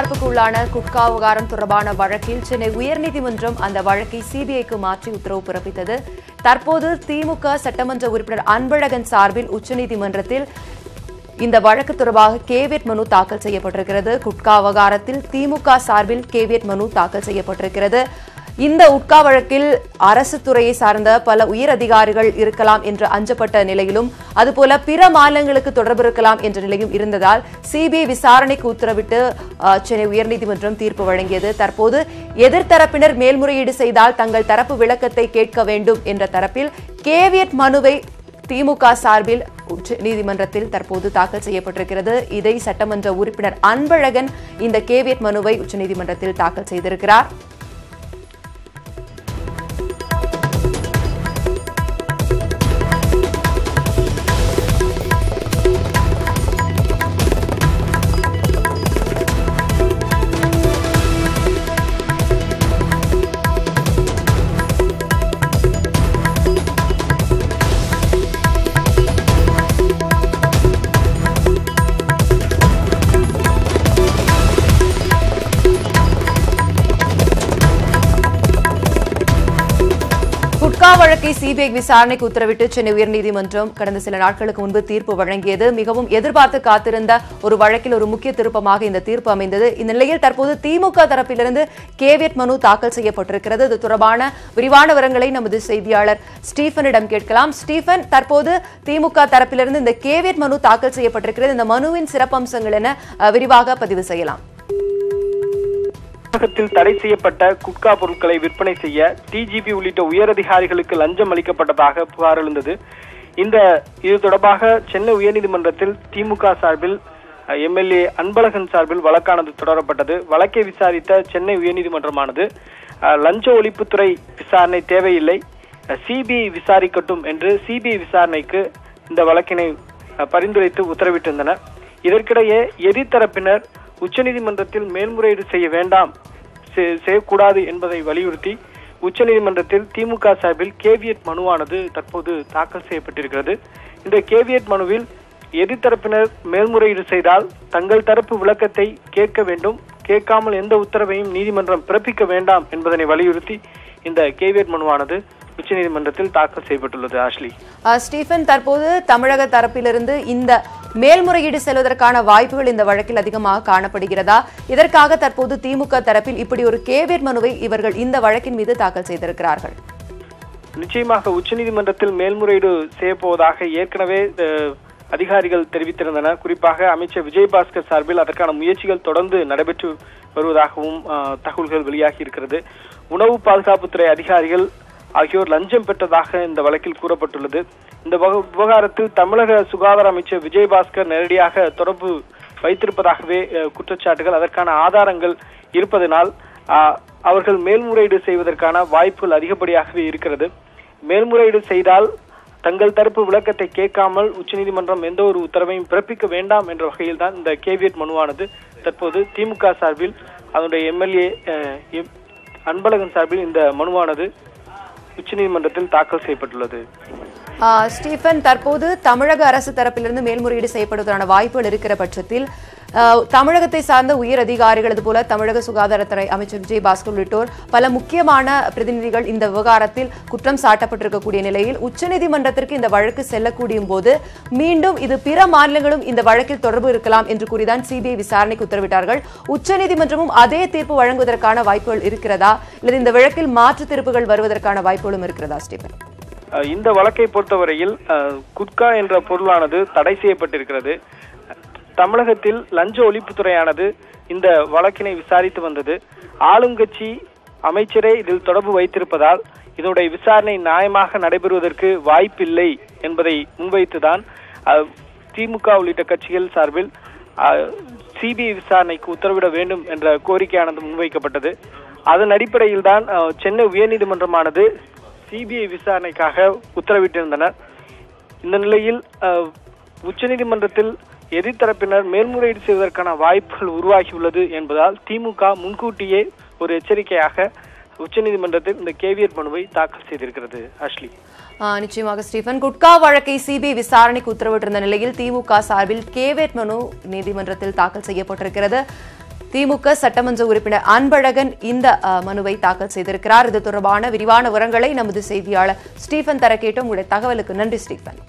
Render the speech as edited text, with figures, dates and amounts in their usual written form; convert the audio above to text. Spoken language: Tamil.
எதிர்பார்ப்புக்கு உள்ளான குட்கா விவகாரம் தொடர்பான வழக்கில் சென்னை உயர்நீதிமன்றம் அந்த வழக்கை சிபிஐக்கு மாற்றி உத்தரவு பிறப்பித்தது. தற்போது திமுக சட்டமன்ற உறுப்பினர் அன்பழகன் சார்பில் உச்சநீதிமன்றத்தில் இந்த வழக்கு தொடர்பாக கேவியட் மனு தாக்கல் செய்யப்பட்டிருக்கிறது. குட்கா விவகாரத்தில் திமுக சார்பில் கேவியட் மனு தாக்கல் செய்யப்பட்டிருக்கிறது. இந்த உட்கா வழக்கில் அரசு துறையை சார்ந்த பல உயர் அதிகாரிகள் இருக்கலாம் என்று அஞ்சப்பட்ட நிலையிலும் அதுபோல பிற மாநிலங்களுக்கு தொடர்பு இருக்கலாம் என்ற நிலையும் இருந்ததால் சிபிஐ விசாரணைக்கு உத்தரவிட்டு சென்னை உயர்நீதிமன்றம் தீர்ப்பு வழங்கியது. தற்போது எதிர்த்தரப்பினர் மேல்முறையீடு செய்தால் தங்கள் தரப்பு விளக்கத்தை கேட்க வேண்டும் என்ற தரப்பில் கேவியட் மனுவை திமுக சார்பில் உச்சநீதிமன்றத்தில் தற்போது தாக்கல் செய்யப்பட்டிருக்கிறது. இதை சட்டமன்ற உறுப்பினர் அன்பழகன் இந்த கேவியட் மனுவை உச்சநீதிமன்றத்தில் தாக்கல் செய்திருக்கிறார். குட்கா வழக்கை சிபிஐ விசாரணைக்கு உத்தரவிட்டு சென்னை உயர்நீதிமன்றம் கடந்த சில நாட்களுக்கு முன்பு தீர்ப்பு வழங்கியது. மிகவும் எதிர்பார்த்து காத்திருந்த ஒரு வழக்கில் ஒரு முக்கிய திருப்பமாக இந்த தீர்ப்பு அமைந்தது. இந்த நிலையில் தற்போது திமுக தரப்பிலிருந்து கேவியட் மனு தாக்கல் செய்யப்பட்டிருக்கிறது. இது தொடர்பான விரிவான விவரங்களை நமது செய்தியாளர் ஸ்டீஃபனிடம் கேட்கலாம். ஸ்டீஃபன், தற்போது திமுக தரப்பிலிருந்து இந்த கேவியட் மனு தாக்கல் செய்யப்பட்டிருக்கிறது. இந்த மனுவின் சிறப்பம்சங்கள் என விரிவாக பதிவு செய்யலாம். தமிழகத்தில் தடை செய்யப்பட்ட குட்கா பொருட்களை விற்பனை செய்ய டிஜிபி உள்ளிட்ட உயரதிகாரிகளுக்கு லஞ்சம் அளிக்கப்பட்டதாக புகார் எழுந்தது. இது தொடர்பாக சென்னை உயர்நீதிமன்றத்தில் திமுக சார்பில் எம்எல்ஏ அன்பழகன் சார்பில் வழக்கானது தொடரப்பட்டது. வழக்கை விசாரித்த சென்னை உயர்நீதிமன்றமானது லஞ்ச ஒழிப்புத்துறை விசாரணை தேவையில்லை, சிபிஐ விசாரிக்கட்டும் என்று சிபிஐ விசாரணைக்கு இந்த வழக்கினை பரிந்துரைத்து உத்தரவிட்டிருந்தனர். இதற்கிடையே எதிர்த்தரப்பினர் உச்சநீதிமன்றத்தில் மேல்முறையீடு செய்யக்கூடாது என்பதை வலியுறுத்தி உச்சநீதிமன்றத்தில் திமுக சார்பில் கேவியட் மனுவானது தற்போது தாக்கல் செய்யப்பட்டிருக்கிறது. இந்த கேவியட் மனுவில் எதிர்த்தரப்பினர் மேல்முறையீடு செய்தால் தங்கள் தரப்பு விளக்கத்தை கேட்க வேண்டும், கேட்காமல் எந்த உத்தரவையும் நீதிமன்றம் பிறப்பிக்க வேண்டாம் என்பதனை வலியுறுத்தி இந்த கேவியட் மனுவானது உச்சநீதிமன்றத்தில் தாக்கல் செய்யப்பட்டுள்ளது. ஆஷ்லி, ஸ்டீஃபன், தற்போது தமிழக தரப்பிலிருந்து இந்த மேல்முறையீடு செல்வதற்கான வாய்ப்புகள் இந்த வழக்கில் அதிகமாக காணப்படுகிறதா? இதற்காக தற்போது திமுக தரப்பில் இப்படி ஒரு கேவியட் மனுவை இவர்கள் இந்த வழக்கின் மீது தாக்கல் செய்திருக்கிறார்கள். நிச்சயமாக உச்சநீதிமன்றத்தில் மேல்முறையீடு செய்யப்போவதாக ஏற்கனவே அதிகாரிகள் தெரிவித்திருந்தனர். குறிப்பாக அமைச்சர் விஜயபாஸ்கர் சார்பில் அதற்கான முயற்சிகள் தொடர்ந்து நடைபெற்று வருவதாகவும் தகவல்கள் வெளியாகி இருக்கிறது. உணவு பாதுகாப்புத்துறை அதிகாரிகள் ஆகியோர் லஞ்சம் பெற்றதாக இந்த வழக்கில் கூறப்பட்டுள்ளது. இந்த விவகாரத்தில் தமிழக சுகாதார அமைச்சர் விஜயபாஸ்கர் நேரடியாக தொடர்பு வைத்திருப்பதாகவே குற்றச்சாட்டுகள், அதற்கான ஆதாரங்கள் இருப்பதனால் அவர்கள் மேல்முறையீடு செய்வதற்கான வாய்ப்புகள் அதிகப்படியாகவே இருக்கிறது. மேல்முறையீடு செய்தால் தங்கள் தரப்பு விளக்கத்தை கேட்காமல் உச்சநீதிமன்றம் எந்த ஒரு உத்தரவையும் பிறப்பிக்க வேண்டாம் என்ற வகையில் தான் இந்த கேவியட் மனுவானது தற்போது திமுக சார்பில் அதனுடைய எம்எல்ஏ அன்பழகன் சார்பில் இந்த மனுவானது உச்சநீதிமன்றத்தில் தாக்கல் செய்யப்பட்டுள்ளது. ஸ்டீஃபன், தற்போது தமிழக அரசு தரப்பிலிருந்து மேல்முறையீடு செய்யப்படுவதற்கான வாய்ப்புகள் இருக்கிற பட்சத்தில் தமிழகத்தை சார்ந்த உயர் அதிகாரிகள் அதுபோல தமிழக சுகாதாரத்துறை அமைச்சர் விஜயபாஸ்கர் உள்ளிட்டோர் பல முக்கியமான பிரதிநிதிகள் இந்த விவகாரத்தில் குற்றம் சாட்டப்பட்டிருக்கக்கூடிய நிலையில் உச்சநீதிமன்றத்திற்கு இந்த வழக்கு செல்லக்கூடிய போது மீண்டும் இது பிற மாநிலங்களும் இந்த வழக்கில் தொடர்பு இருக்கலாம் என்று கூறிதான் சிபிஐ விசாரணைக்கு உத்தரவிட்டார்கள். உச்சநீதிமன்றமும் அதே தீர்ப்பு வழங்குவதற்கான வாய்ப்புகள் இருக்கிறதா, அல்லது இந்த வழக்கில் மாற்று தீர்ப்புகள் வருவதற்கான வாய்ப்புகளும் இருக்கிறதா? ஸ்டீபன், இந்த வழக்கை பொறுத்தவரையில் குட்கா என்ற பொருளானது தடை செய்யப்பட்டிருக்கிறது. தமிழகத்தில் லஞ்ச ஒழிப்புத்துறையானது இந்த வழக்கினை விசாரித்து வந்தது. ஆளுங்கட்சி அமைச்சரே இதில் தொடர்பு வைத்திருப்பதால் இதனுடைய விசாரணை நியாயமாக நடைபெறுவதற்கு வாய்ப்பில்லை என்பதை முன்வைத்துதான் திமுக உள்ளிட்ட கட்சிகள் சார்பில் சிபிஐ விசாரணைக்கு உத்தரவிட வேண்டும் என்ற கோரிக்கையானது முன்வைக்கப்பட்டது. அதன் அடிப்படையில் தான் சென்னை உயர்நீதிமன்றமானது சிபிஐ விசாரணைக்காக உத்தரவிட்டிருந்தனர். இந்த நிலையில் உச்சநீதிமன்றத்தில் எதிர்த்தரப்பினர் மேல்முறையீடு செய்வதற்கான வாய்ப்புகள் உருவாகியுள்ளது என்பதால் திமுக முன்கூட்டியே ஒரு எச்சரிக்கையாக உச்சநீதிமன்றத்தில் இந்த கேவியட் மனுவை தாக்கல் செய்திருக்கிறது. அஷ்லி, நிச்சயமாக ஸ்டீஃபன், குட்கா வழக்கை சிபிஐ விசாரணைக்கு உத்தரவிட்டிருந்த நிலையில் திமுக சார்பில் கேவியட் மனு நீதிமன்றத்தில் தாக்கல் செய்யப்பட்டிருக்கிறது. திமுக சட்டமன்ற உறுப்பினர் அன்பழகன் இந்த மனுவை தாக்கல் செய்திருக்கிறார். இது தொடர்பான விரிவான விவரங்களை நமது செய்தியாளர் ஸ்டீபன் தர கேட்டோம். உங்களுடைய தகவலுக்கு நன்றி ஸ்டீபன்.